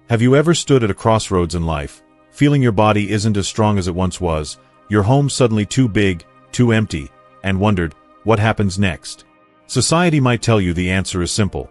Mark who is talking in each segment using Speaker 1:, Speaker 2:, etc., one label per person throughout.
Speaker 1: Have you ever stood at a crossroads in life, feeling your body isn't as strong as it once was, your home suddenly too big, too empty, and wondered, what happens next? Society might tell you the answer is simple.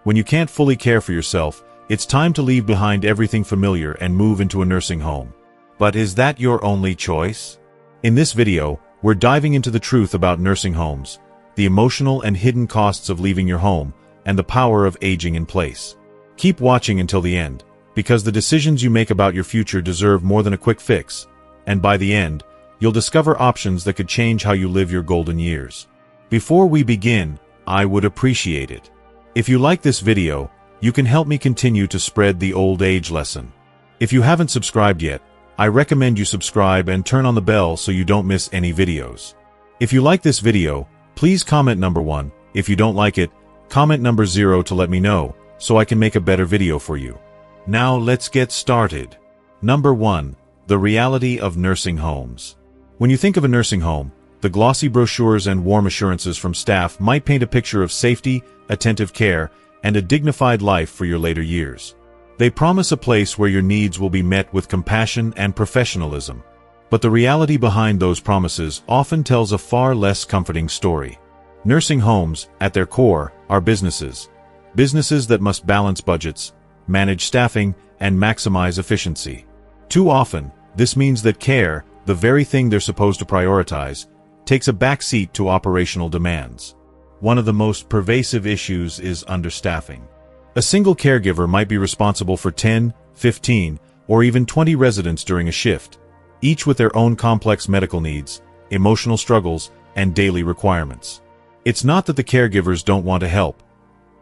Speaker 1: When you can't fully care for yourself, it's time to leave behind everything familiar and move into a nursing home. But is that your only choice? In this video, we're diving into the truth about nursing homes, the emotional and hidden costs of leaving your home, and the power of aging in place. Keep watching until the end, because the decisions you make about your future deserve more than a quick fix, and by the end, you'll discover options that could change how you live your golden years. Before we begin, I would appreciate it if you like this video, you can help me continue to spread the old age lesson. If you haven't subscribed yet, I recommend you subscribe and turn on the bell so you don't miss any videos. If you like this video, please comment number 1. If you don't like it, comment number 0 to let me know, so I can make a better video for you. Now let's get started. Number 1. The reality of nursing homes. When you think of a nursing home, the glossy brochures and warm assurances from staff might paint a picture of safety, attentive care, and a dignified life for your later years. They promise a place where your needs will be met with compassion and professionalism. But the reality behind those promises often tells a far less comforting story. Nursing homes, at their core, are businesses. Businesses that must balance budgets, manage staffing, and maximize efficiency. Too often, this means that care, the very thing they're supposed to prioritize, takes a backseat to operational demands. One of the most pervasive issues is understaffing. A single caregiver might be responsible for 10, 15, or even 20 residents during a shift, each with their own complex medical needs, emotional struggles, and daily requirements. It's not that the caregivers don't want to help.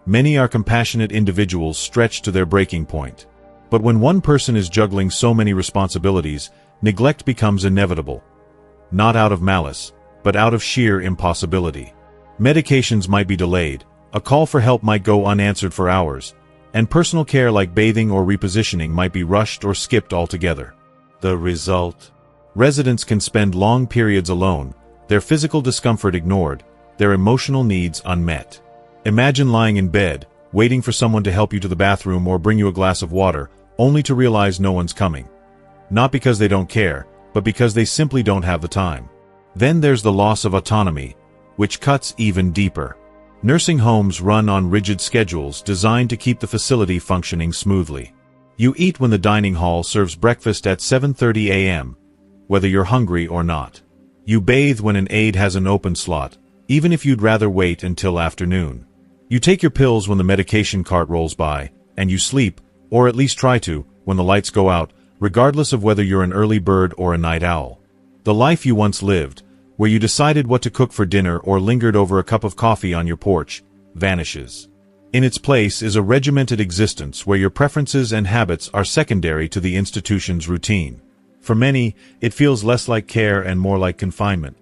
Speaker 1: Many are compassionate individuals stretched to their breaking point. But when one person is juggling so many responsibilities, neglect becomes inevitable. Not out of malice, but out of sheer impossibility. Medications might be delayed, a call for help might go unanswered for hours, and personal care like bathing or repositioning might be rushed or skipped altogether. The result? Residents can spend long periods alone, their physical discomfort ignored, their emotional needs unmet. Imagine lying in bed, waiting for someone to help you to the bathroom or bring you a glass of water, only to realize no one's coming. Not because they don't care, but because they simply don't have the time. Then there's the loss of autonomy, which cuts even deeper. Nursing homes run on rigid schedules designed to keep the facility functioning smoothly. You eat when the dining hall serves breakfast at 7:30 a.m., whether you're hungry or not. You bathe when an aide has an open slot, even if you'd rather wait until afternoon. You take your pills when the medication cart rolls by, and you sleep, or at least try to, when the lights go out, regardless of whether you're an early bird or a night owl. The life you once lived, where you decided what to cook for dinner or lingered over a cup of coffee on your porch, vanishes. In its place is a regimented existence where your preferences and habits are secondary to the institution's routine. For many, it feels less like care and more like confinement,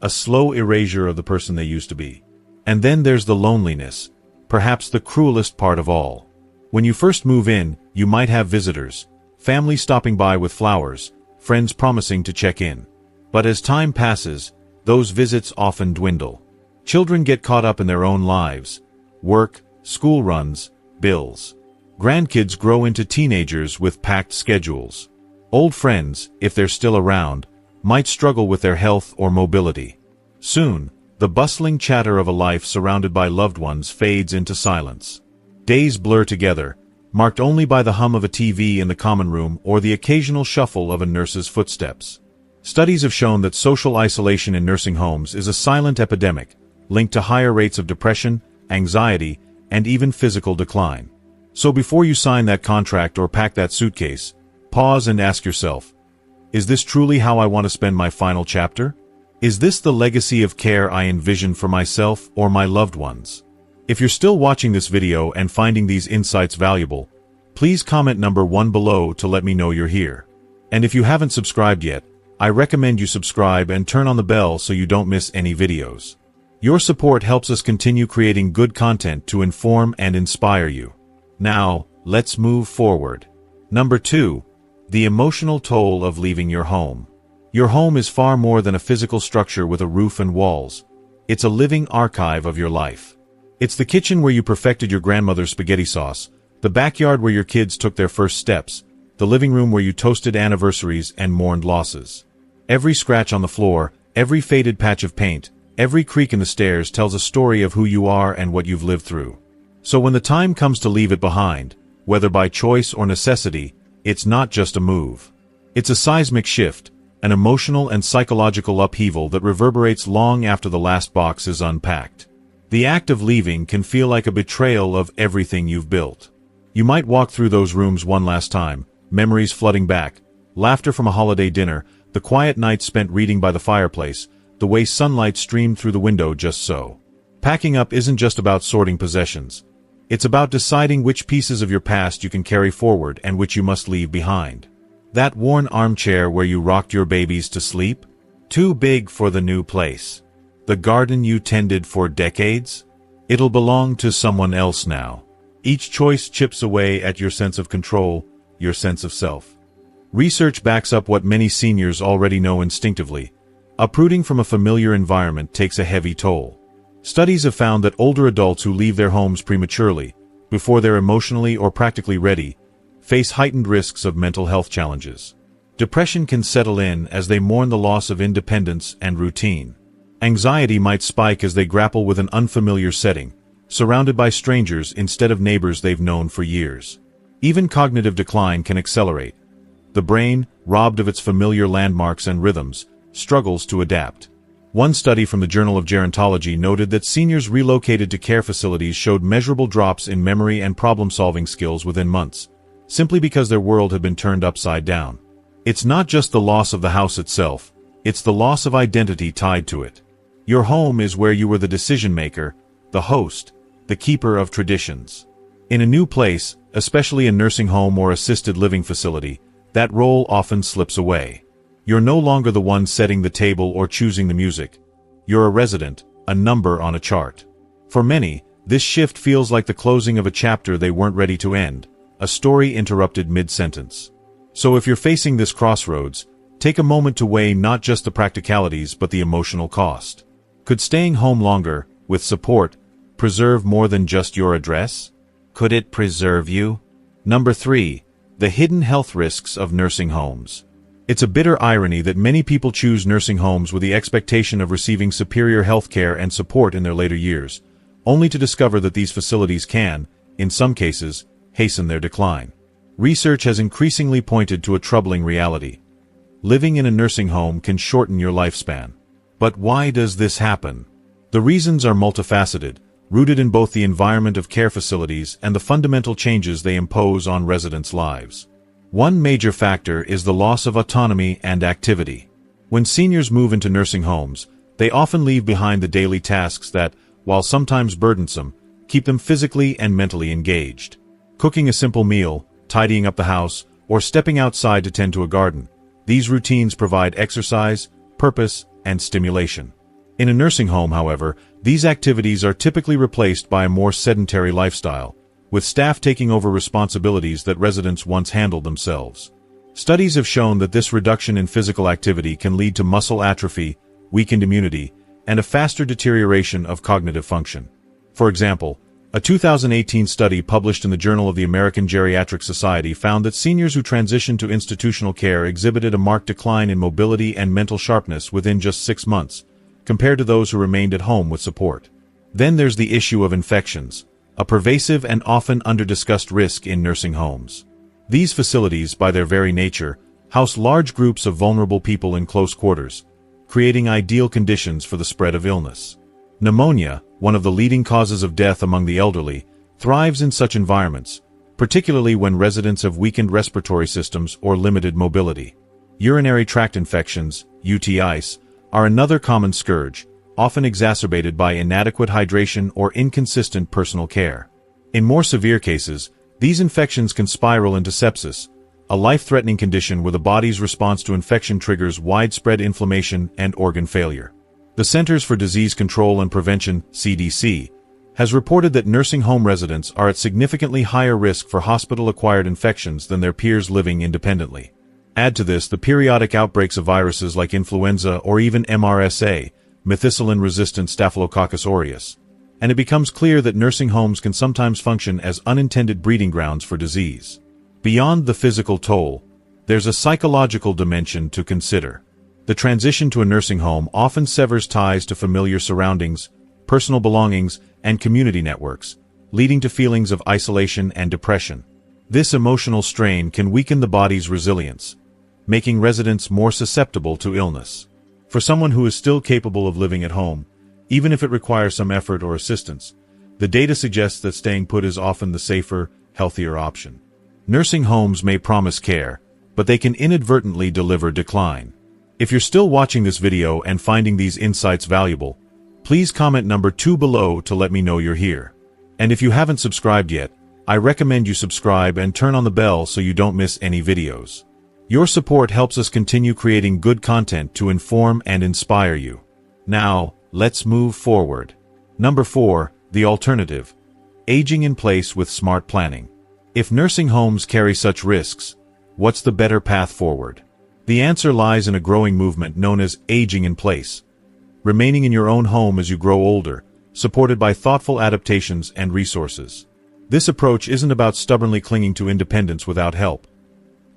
Speaker 1: a slow erasure of the person they used to be. And then there's the loneliness, perhaps the cruelest part of all. When you first move in, you might have visitors, family stopping by with flowers, friends promising to check in. But as time passes, those visits often dwindle. Children get caught up in their own lives, work, school runs, bills. Grandkids grow into teenagers with packed schedules. Old friends, if they're still around, might struggle with their health or mobility. Soon, the bustling chatter of a life surrounded by loved ones fades into silence. Days blur together, marked only by the hum of a TV in the common room or the occasional shuffle of a nurse's footsteps. Studies have shown that social isolation in nursing homes is a silent epidemic, linked to higher rates of depression, anxiety, and even physical decline. So before you sign that contract or pack that suitcase, pause and ask yourself, is this truly how I want to spend my final chapter? Is this the legacy of care I envision for myself or my loved ones? If you're still watching this video and finding these insights valuable, please comment number 1 below to let me know you're here. And if you haven't subscribed yet, I recommend you subscribe and turn on the bell so you don't miss any videos. Your support helps us continue creating good content to inform and inspire you. Now, let's move forward. Number 2. The emotional toll of leaving your home. Your home is far more than a physical structure with a roof and walls. It's a living archive of your life. It's the kitchen where you perfected your grandmother's spaghetti sauce, The backyard where your kids took their first steps, the living room where you toasted anniversaries and mourned losses. Every scratch on the floor, every faded patch of paint, every creak in the stairs tells a story of who you are and what you've lived through. So when the time comes to leave it behind, whether by choice or necessity, it's not just a move. It's a seismic shift, an emotional and psychological upheaval that reverberates long after the last box is unpacked. The act of leaving can feel like a betrayal of everything you've built. You might walk through those rooms one last time, memories flooding back, laughter from a holiday dinner, the quiet nights spent reading by the fireplace, the way sunlight streamed through the window just so. Packing up isn't just about sorting possessions. It's about deciding which pieces of your past you can carry forward and which you must leave behind. That worn armchair where you rocked your babies to sleep? Too big for the new place. The garden you tended for decades? It'll belong to someone else now. Each choice chips away at your sense of control, your sense of self. Research backs up what many seniors already know instinctively. Uprooting from a familiar environment takes a heavy toll. Studies have found that older adults who leave their homes prematurely, before they're emotionally or practically ready, face heightened risks of mental health challenges. Depression can settle in as they mourn the loss of independence and routine. Anxiety might spike as they grapple with an unfamiliar setting, surrounded by strangers instead of neighbors they've known for years. Even cognitive decline can accelerate. The brain, robbed of its familiar landmarks and rhythms, struggles to adapt. One study from the Journal of Gerontology noted that seniors relocated to care facilities showed measurable drops in memory and problem-solving skills within months, simply because their world had been turned upside down. It's not just the loss of the house itself, it's the loss of identity tied to it. Your home is where you were the decision-maker, the host, the keeper of traditions. In a new place, especially a nursing home or assisted living facility, that role often slips away. You're no longer the one setting the table or choosing the music. You're a resident, a number on a chart. For many, this shift feels like the closing of a chapter they weren't ready to end, a story interrupted mid-sentence. So if you're facing this crossroads, take a moment to weigh not just the practicalities but the emotional cost. Could staying home longer, with support, preserve more than just your address? Could it preserve you? Number 3. The hidden health risks of nursing homes. It's a bitter irony that many people choose nursing homes with the expectation of receiving superior health care and support in their later years, only to discover that these facilities can, in some cases, hasten their decline. Research has increasingly pointed to a troubling reality. Living in a nursing home can shorten your lifespan. But why does this happen? The reasons are multifaceted, rooted in both the environment of care facilities and the fundamental changes they impose on residents' lives. One major factor is the loss of autonomy and activity. When seniors move into nursing homes, they often leave behind the daily tasks that, while sometimes burdensome, keep them physically and mentally engaged. Cooking a simple meal, tidying up the house, or stepping outside to tend to a garden. These routines provide exercise, purpose, and stimulation. In a nursing home, however, these activities are typically replaced by a more sedentary lifestyle, with staff taking over responsibilities that residents once handled themselves. Studies have shown that this reduction in physical activity can lead to muscle atrophy, weakened immunity, and a faster deterioration of cognitive function. For example, a 2018 study published in the Journal of the American Geriatric Society found that seniors who transitioned to institutional care exhibited a marked decline in mobility and mental sharpness within just 6 months, compared to those who remained at home with support. Then there's the issue of infections, a pervasive and often under-discussed risk in nursing homes. These facilities, by their very nature, house large groups of vulnerable people in close quarters, creating ideal conditions for the spread of illness. Pneumonia, one of the leading causes of death among the elderly, thrives in such environments, particularly when residents have weakened respiratory systems or limited mobility. Urinary tract infections, UTIs, are another common scourge, often exacerbated by inadequate hydration or inconsistent personal care. In more severe cases, these infections can spiral into sepsis, a life-threatening condition where the body's response to infection triggers widespread inflammation and organ failure. The Centers for Disease Control and Prevention, CDC, has reported that nursing home residents are at significantly higher risk for hospital-acquired infections than their peers living independently. Add to this the periodic outbreaks of viruses like influenza or even MRSA, methicillin-resistant Staphylococcus aureus, and it becomes clear that nursing homes can sometimes function as unintended breeding grounds for disease. Beyond the physical toll, there's a psychological dimension to consider. The transition to a nursing home often severs ties to familiar surroundings, personal belongings, and community networks, leading to feelings of isolation and depression. This emotional strain can weaken the body's resilience, making residents more susceptible to illness. For someone who is still capable of living at home, even if it requires some effort or assistance, the data suggests that staying put is often the safer, healthier option. Nursing homes may promise care, but they can inadvertently deliver decline. If you're still watching this video and finding these insights valuable, please comment number 2 below to let me know you're here. And if you haven't subscribed yet, I recommend you subscribe and turn on the bell so you don't miss any videos. Your support helps us continue creating good content to inform and inspire you. Now, let's move forward. Number 4, the alternative. Aging in place with smart planning. If nursing homes carry such risks, what's the better path forward? The answer lies in a growing movement known as aging in place. Remaining in your own home as you grow older, supported by thoughtful adaptations and resources. This approach isn't about stubbornly clinging to independence without help.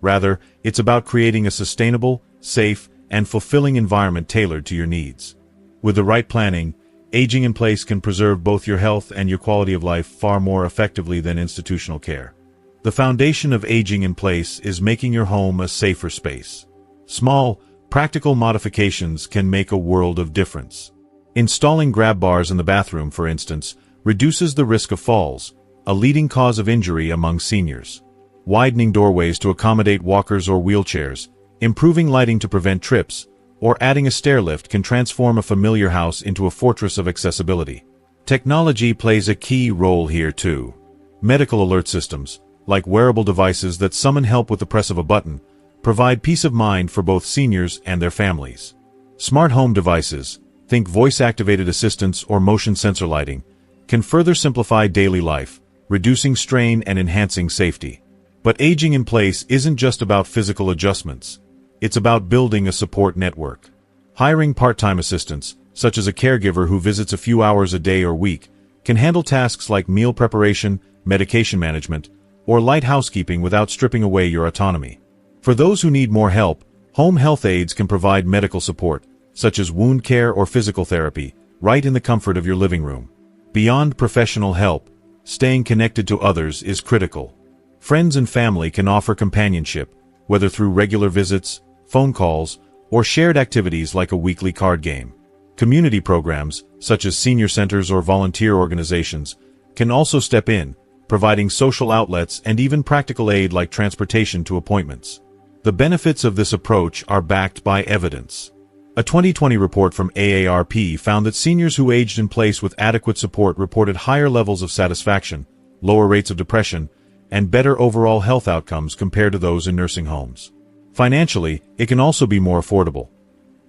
Speaker 1: Rather, it's about creating a sustainable, safe, and fulfilling environment tailored to your needs. With the right planning, aging in place can preserve both your health and your quality of life far more effectively than institutional care. The foundation of aging in place is making your home a safer space. Small, practical modifications can make a world of difference. Installing grab bars in the bathroom, for instance, reduces the risk of falls, a leading cause of injury among seniors. Widening doorways to accommodate walkers or wheelchairs, improving lighting to prevent trips, or adding a stair lift can transform a familiar house into a fortress of accessibility. Technology plays a key role here too. Medical alert systems, like wearable devices that summon help with the press of a button, provide peace of mind for both seniors and their families. Smart home devices, think voice-activated assistants or motion sensor lighting, can further simplify daily life, reducing strain and enhancing safety. But aging in place isn't just about physical adjustments. It's about building a support network. Hiring part-time assistants, such as a caregiver who visits a few hours a day or week, can handle tasks like meal preparation, medication management, or light housekeeping without stripping away your autonomy. For those who need more help, home health aides can provide medical support, such as wound care or physical therapy, right in the comfort of your living room. Beyond professional help, staying connected to others is critical. Friends and family can offer companionship, whether through regular visits, phone calls, or shared activities like a weekly card game. Community programs, such as senior centers or volunteer organizations, can also step in, providing social outlets and even practical aid like transportation to appointments. The benefits of this approach are backed by evidence. A 2020 report from AARP found that seniors who aged in place with adequate support reported higher levels of satisfaction, lower rates of depression, and better overall health outcomes compared to those in nursing homes. Financially, it can also be more affordable.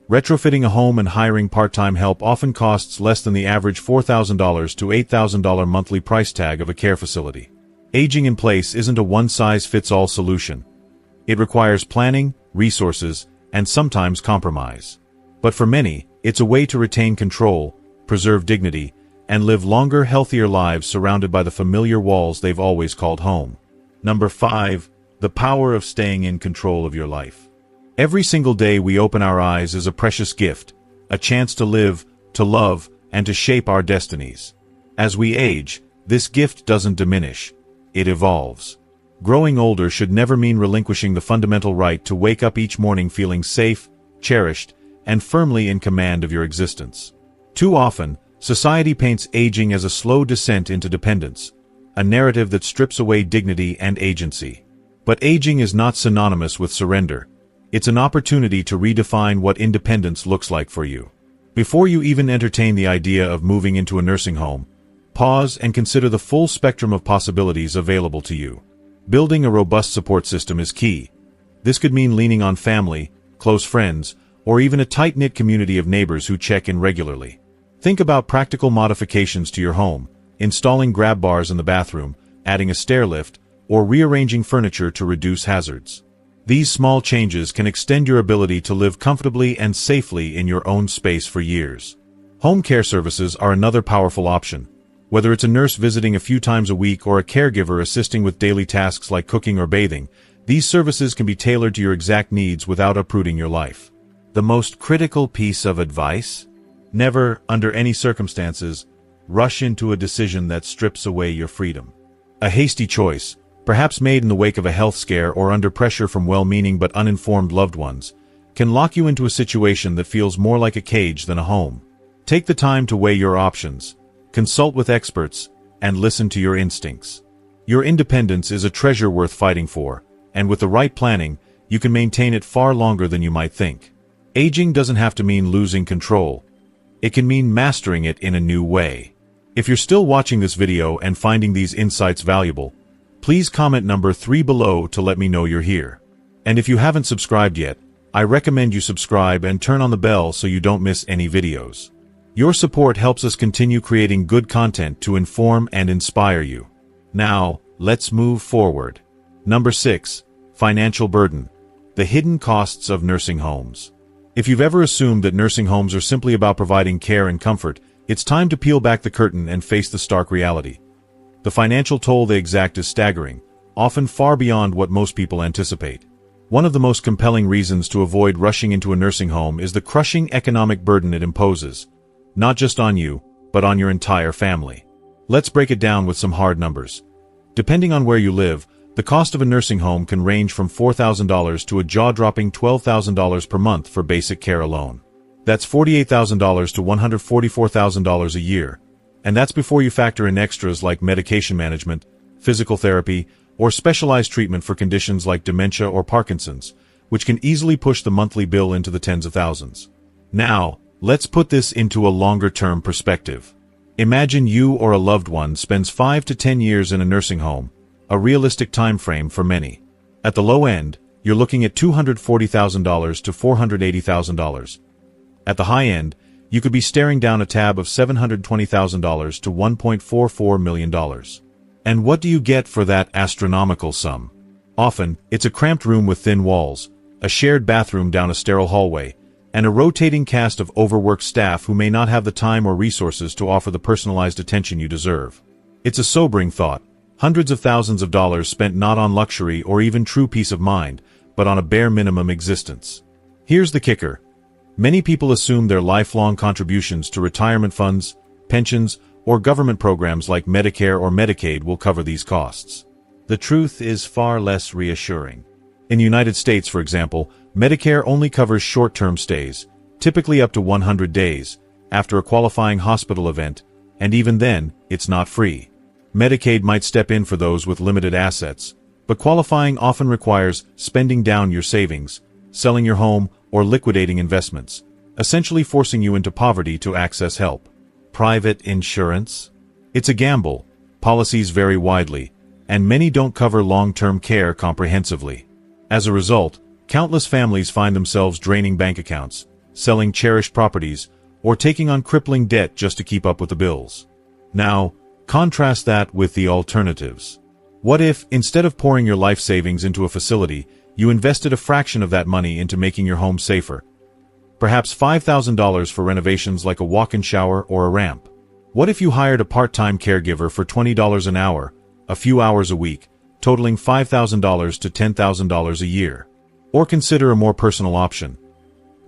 Speaker 1: Retrofitting a home and hiring part-time help often costs less than the average $4,000 to $8,000 monthly price tag of a care facility. Aging in place isn't a one-size-fits-all solution. It requires planning, resources, and sometimes compromise. But for many, it's a way to retain control, preserve dignity, and live longer, healthier lives surrounded by the familiar walls they've always called home. Number 5. The power of staying in control of your life. Every single day we open our eyes is a precious gift, a chance to live, to love, and to shape our destinies. As we age, this gift doesn't diminish, it evolves. Growing older should never mean relinquishing the fundamental right to wake up each morning feeling safe, cherished, and firmly in command of your existence. Too often, society paints aging as a slow descent into dependence, a narrative that strips away dignity and agency. But aging is not synonymous with surrender. It's an opportunity to redefine what independence looks like for you. Before you even entertain the idea of moving into a nursing home, pause and consider the full spectrum of possibilities available to you. Building a robust support system is key. This could mean leaning on family, close friends, or even a tight-knit community of neighbors who check in regularly. Think about practical modifications to your home, installing grab bars in the bathroom, adding a stair lift, or rearranging furniture to reduce hazards. These small changes can extend your ability to live comfortably and safely in your own space for years. Home care services are another powerful option. Whether it's a nurse visiting a few times a week or a caregiver assisting with daily tasks like cooking or bathing, these services can be tailored to your exact needs without uprooting your life. The most critical piece of advice? Never, under any circumstances, rush into a decision that strips away your freedom. A hasty choice, perhaps made in the wake of a health scare or under pressure from well-meaning but uninformed loved ones, can lock you into a situation that feels more like a cage than a home. Take the time to weigh your options, consult with experts, and listen to your instincts. Your independence is a treasure worth fighting for, and with the right planning, you can maintain it far longer than you might think. Aging doesn't have to mean losing control. It can mean mastering it in a new way. If you're still watching this video and finding these insights valuable, please comment number 3 below to let me know you're here. And if you haven't subscribed yet, I recommend you subscribe and turn on the bell so you don't miss any videos. Your support helps us continue creating good content to inform and inspire you. Now, let's move forward. Number 6. Financial burden. The hidden costs of nursing homes. If you've ever assumed that nursing homes are simply about providing care and comfort, it's time to peel back the curtain and face the stark reality. The financial toll they exact is staggering, often far beyond what most people anticipate. One of the most compelling reasons to avoid rushing into a nursing home is the crushing economic burden it imposes, not just on you, but on your entire family. Let's break it down with some hard numbers. Depending on where you live, the cost of a nursing home can range from $4,000 to a jaw-dropping $12,000 per month for basic care alone. That's $48,000 to $144,000 a year, and that's before you factor in extras like medication management, physical therapy, or specialized treatment for conditions like dementia or Parkinson's, which can easily push the monthly bill into the tens of thousands. Now, let's put this into a longer-term perspective. Imagine you or a loved one spends 5 to 10 years in a nursing home, a realistic time frame for many. At the low end, you're looking at $240,000 to $480,000. At the high end, you could be staring down a tab of $720,000 to $1.44 million. And what do you get for that astronomical sum? Often, it's a cramped room with thin walls, a shared bathroom down a sterile hallway, and a rotating cast of overworked staff who may not have the time or resources to offer the personalized attention you deserve. It's a sobering thought. Hundreds of thousands of dollars spent not on luxury or even true peace of mind, but on a bare minimum existence. Here's the kicker. Many people assume their lifelong contributions to retirement funds, pensions, or government programs like Medicare or Medicaid will cover these costs. The truth is far less reassuring. In the United States, for example, Medicare only covers short-term stays, typically up to 100 days, after a qualifying hospital event, and even then, it's not free. Medicaid might step in for those with limited assets, but qualifying often requires spending down your savings, selling your home, or liquidating investments, essentially forcing you into poverty to access help. Private insurance? It's a gamble. Policies vary widely, and many don't cover long-term care comprehensively. As a result, countless families find themselves draining bank accounts, selling cherished properties, or taking on crippling debt just to keep up with the bills. Now, contrast that with the alternatives. What if, instead of pouring your life savings into a facility, you invested a fraction of that money into making your home safer? Perhaps $5,000 for renovations like a walk-in shower or a ramp. What if you hired a part-time caregiver for $20 an hour, a few hours a week, totaling $5,000 to $10,000 a year? Or consider a more personal option.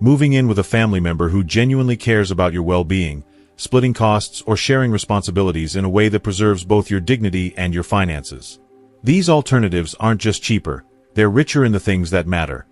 Speaker 1: Moving in with a family member who genuinely cares about your well-being, splitting costs, or sharing responsibilities in a way that preserves both your dignity and your finances. These alternatives aren't just cheaper, they're richer in the things that matter: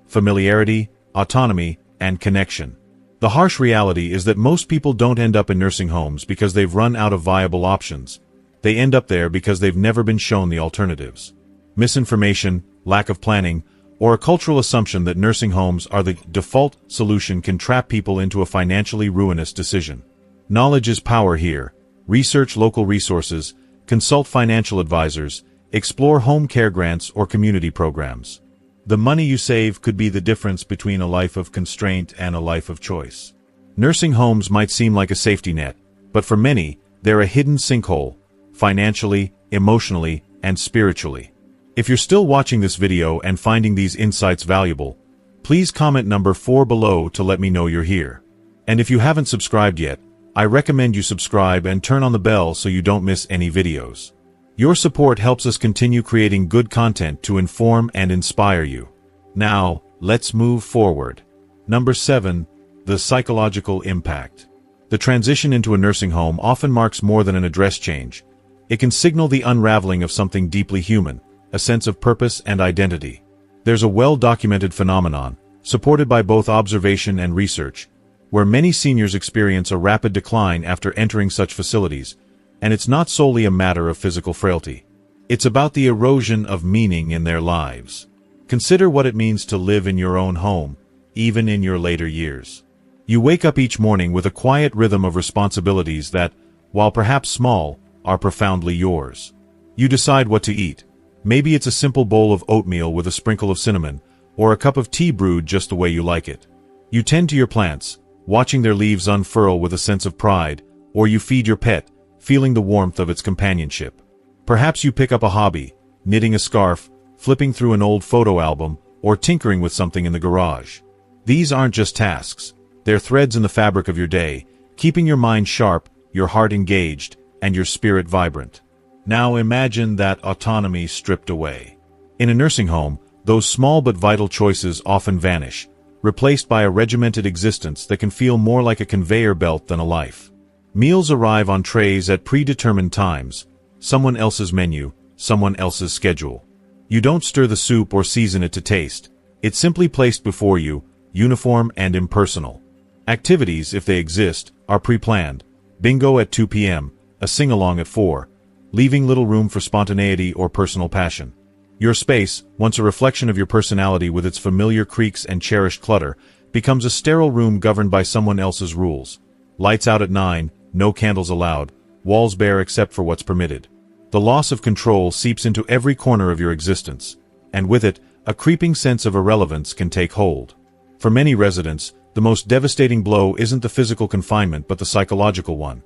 Speaker 1: familiarity, autonomy, and connection. The harsh reality is that most people don't end up in nursing homes because they've run out of viable options. They end up there because they've never been shown the alternatives. Misinformation, lack of planning, or a cultural assumption that nursing homes are the default solution can trap people into a financially ruinous decision. Knowledge is power here. Research local resources, consult financial advisors, explore home care grants or community programs. The money you save could be the difference between a life of constraint and a life of choice. Nursing homes might seem like a safety net, but for many, they're a hidden sinkhole, financially, emotionally, and spiritually. If you're still watching this video and finding these insights valuable, please comment number 4 below to let me know you're here. And if you haven't subscribed yet, I recommend you subscribe and turn on the bell so you don't miss any videos. Your support helps us continue creating good content to inform and inspire you. Now, let's move forward. Number 7. The psychological impact. The transition into a nursing home often marks more than an address change. It can signal the unraveling of something deeply human, a sense of purpose and identity. There's a well-documented phenomenon, supported by both observation and research, where many seniors experience a rapid decline after entering such facilities, and it's not solely a matter of physical frailty. It's about the erosion of meaning in their lives. Consider what it means to live in your own home, even in your later years. You wake up each morning with a quiet rhythm of responsibilities that, while perhaps small, are profoundly yours. You decide what to eat. Maybe it's a simple bowl of oatmeal with a sprinkle of cinnamon, or a cup of tea brewed just the way you like it. You tend to your plants, watching their leaves unfurl with a sense of pride, or you feed your pet, feeling the warmth of its companionship. Perhaps you pick up a hobby, knitting a scarf, flipping through an old photo album, or tinkering with something in the garage. These aren't just tasks, they're threads in the fabric of your day, keeping your mind sharp, your heart engaged, and your spirit vibrant. Now imagine that autonomy stripped away. In a nursing home, those small but vital choices often vanish, replaced by a regimented existence that can feel more like a conveyor belt than a life. Meals arrive on trays at predetermined times, someone else's menu, someone else's schedule. You don't stir the soup or season it to taste. It's simply placed before you, uniform and impersonal. Activities, if they exist, are pre-planned. Bingo at 2 p.m., a sing-along at 4, leaving little room for spontaneity or personal passion. Your space, once a reflection of your personality with its familiar creaks and cherished clutter, becomes a sterile room governed by someone else's rules. Lights out at 9, no candles allowed, walls bare except for what's permitted. The loss of control seeps into every corner of your existence, and with it, a creeping sense of irrelevance can take hold. For many residents, the most devastating blow isn't the physical confinement but the psychological one.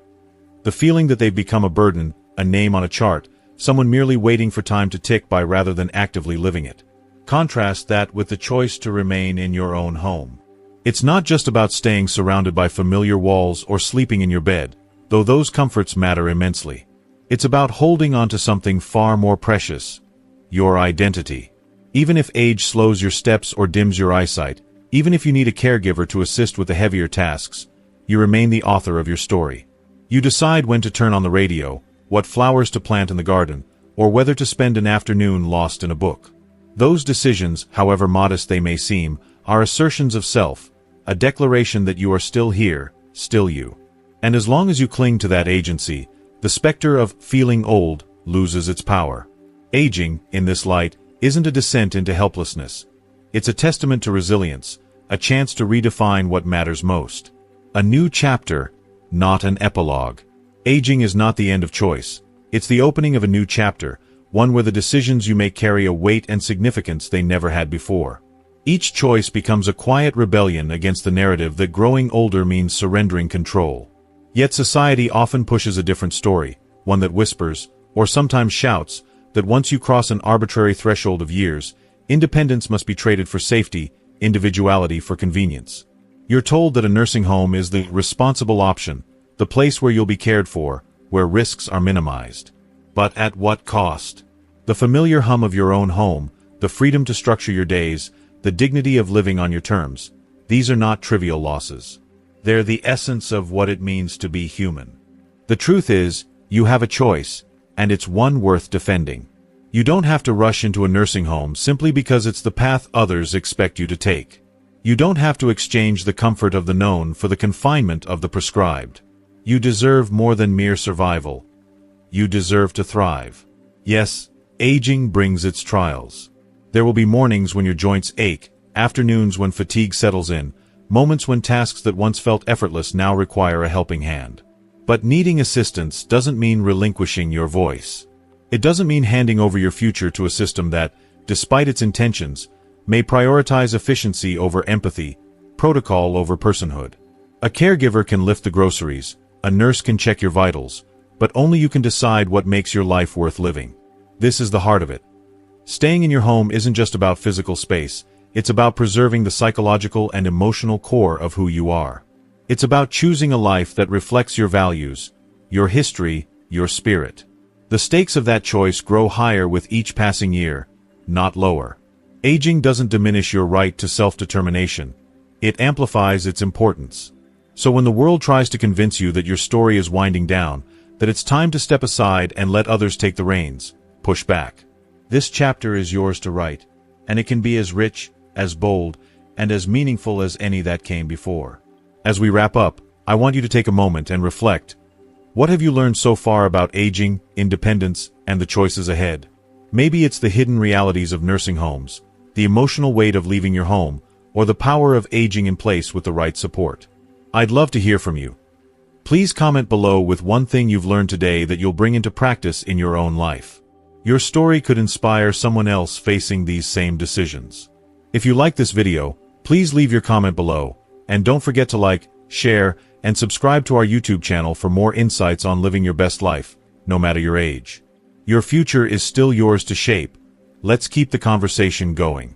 Speaker 1: The feeling that they've become a burden, a name on a chart, someone merely waiting for time to tick by rather than actively living it. Contrast that with the choice to remain in your own home. It's not just about staying surrounded by familiar walls or sleeping in your bed, though those comforts matter immensely. It's about holding on to something far more precious, your identity. Even if age slows your steps or dims your eyesight, even if you need a caregiver to assist with the heavier tasks, you remain the author of your story. You decide when to turn on the radio, what flowers to plant in the garden, or whether to spend an afternoon lost in a book. Those decisions, however modest they may seem, are assertions of self, a declaration that you are still here, still you. And as long as you cling to that agency, the specter of feeling old loses its power. Aging, in this light, isn't a descent into helplessness. It's a testament to resilience, a chance to redefine what matters most. A new chapter, not an epilogue. Aging is not the end of choice. It's the opening of a new chapter, one where the decisions you make carry a weight and significance they never had before. Each choice becomes a quiet rebellion against the narrative that growing older means surrendering control. Yet society often pushes a different story, one that whispers, or sometimes shouts, that once you cross an arbitrary threshold of years, independence must be traded for safety, individuality for convenience. You're told that a nursing home is the responsible option, the place where you'll be cared for, where risks are minimized. But at what cost? The familiar hum of your own home, the freedom to structure your days, the dignity of living on your terms, these are not trivial losses. They're the essence of what it means to be human. The truth is, you have a choice, and it's one worth defending. You don't have to rush into a nursing home simply because it's the path others expect you to take. You don't have to exchange the comfort of the known for the confinement of the prescribed. You deserve more than mere survival. You deserve to thrive. Yes, aging brings its trials. There will be mornings when your joints ache, afternoons when fatigue settles in, moments when tasks that once felt effortless now require a helping hand. But needing assistance doesn't mean relinquishing your voice. It doesn't mean handing over your future to a system that, despite its intentions, may prioritize efficiency over empathy, protocol over personhood. A caregiver can lift the groceries, a nurse can check your vitals, but only you can decide what makes your life worth living. This is the heart of it. Staying in your home isn't just about physical space, it's about preserving the psychological and emotional core of who you are. It's about choosing a life that reflects your values, your history, your spirit. The stakes of that choice grow higher with each passing year, not lower. Aging doesn't diminish your right to self-determination. It amplifies its importance. So when the world tries to convince you that your story is winding down, that it's time to step aside and let others take the reins, push back. This chapter is yours to write, and it can be as rich, as bold, and as meaningful as any that came before. As we wrap up, I want you to take a moment and reflect. What have you learned so far about aging, independence, and the choices ahead? Maybe it's the hidden realities of nursing homes, the emotional weight of leaving your home, or the power of aging in place with the right support. I'd love to hear from you. Please comment below with one thing you've learned today that you'll bring into practice in your own life. Your story could inspire someone else facing these same decisions. If you like this video, please leave your comment below, and don't forget to like, share, and subscribe to our YouTube channel for more insights on living your best life, no matter your age. Your future is still yours to shape. Let's keep the conversation going.